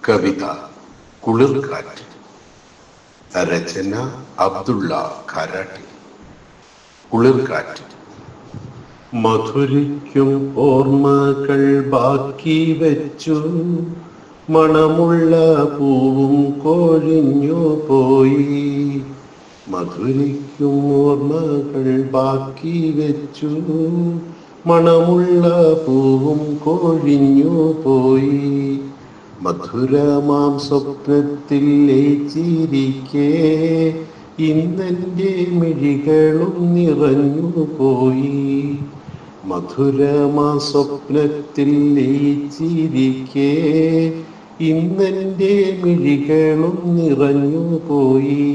കവിത കുളിർക്കാറ്റ്. രചന അബ്ദുള്ള കാരാട്ടി. കുളിർക്കാറ്റ്. മധുരിക്കും ഓർമ്മകൾ ബാക്കി വെച്ചു, മണമുള്ള പൂവും കൊഴിഞ്ഞു പോയി. മധുരിക്കും ഓർമ്മകൾ ബാക്കി വെച്ചു, മണമുള്ള പൂവും കൊഴിഞ്ഞു പോയി. മധുരമാം സ്വപ്നത്തിൽ ലയിച്ചിരിക്കെ ഇന്നെൻ്റെ മിഴികളും നിറഞ്ഞു പോയി. മധുരമാം സ്വപ്നത്തിൽ ലയിച്ചിരിക്കെ ഇന്നെൻ്റെ മിഴികളും നിറഞ്ഞു പോയി.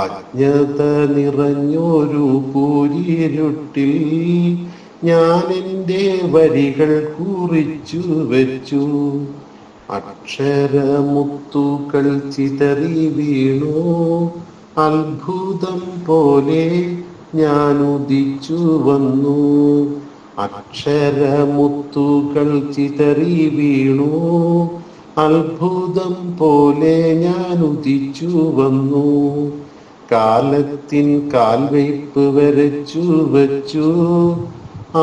അജ്ഞത നിറഞ്ഞൊരു കൂരിരുട്ടിൽ ഞാൻ എൻ്റെ വരികൾ കുറിച്ചു വെച്ചു. അക്ഷരമുത്തുകൾ ചിതറി വീണു, അത്ഭുതം പോലെ ഞാൻ ഉദിച്ചു വന്നു. അക്ഷരമുത്തുകൾ ചിതറി വീണു, അത്ഭുതം പോലെ ഞാൻ ഉദിച്ചു വന്നു. കാലത്തിൻ കാൽവയ്പ് വരച്ചു വച്ചു,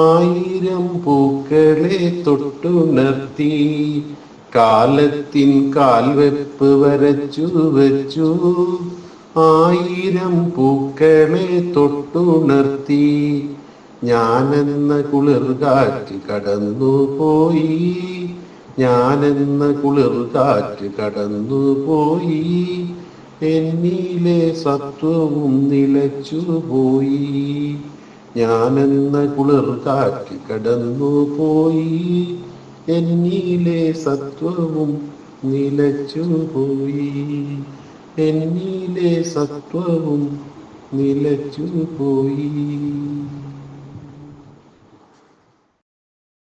ആയിരം പൂക്കളെ തൊട്ടുണർത്തി. കാലത്തിൻ കാൽവെപ്പ് വരച്ചു വച്ചു, ആയിരം പൂക്കളെ തൊട്ടുണർത്തി. ഞാനെന്ന കുളിർകാറ്റ് കടന്നുപോയി, ഞാനെന്ന കുളിർകാറ്റ് കടന്നുപോയി. എന്നിലെ സത്വവും നിലച്ചുപോയി. ഞാനെന്ന കുളിർകാറ്റ് കടന്നുപോയി, എന്നിലെ സത്വവും നിലച്ചുപോയി. എന്നിലെ സത്വവും നിലച്ചുപോയി.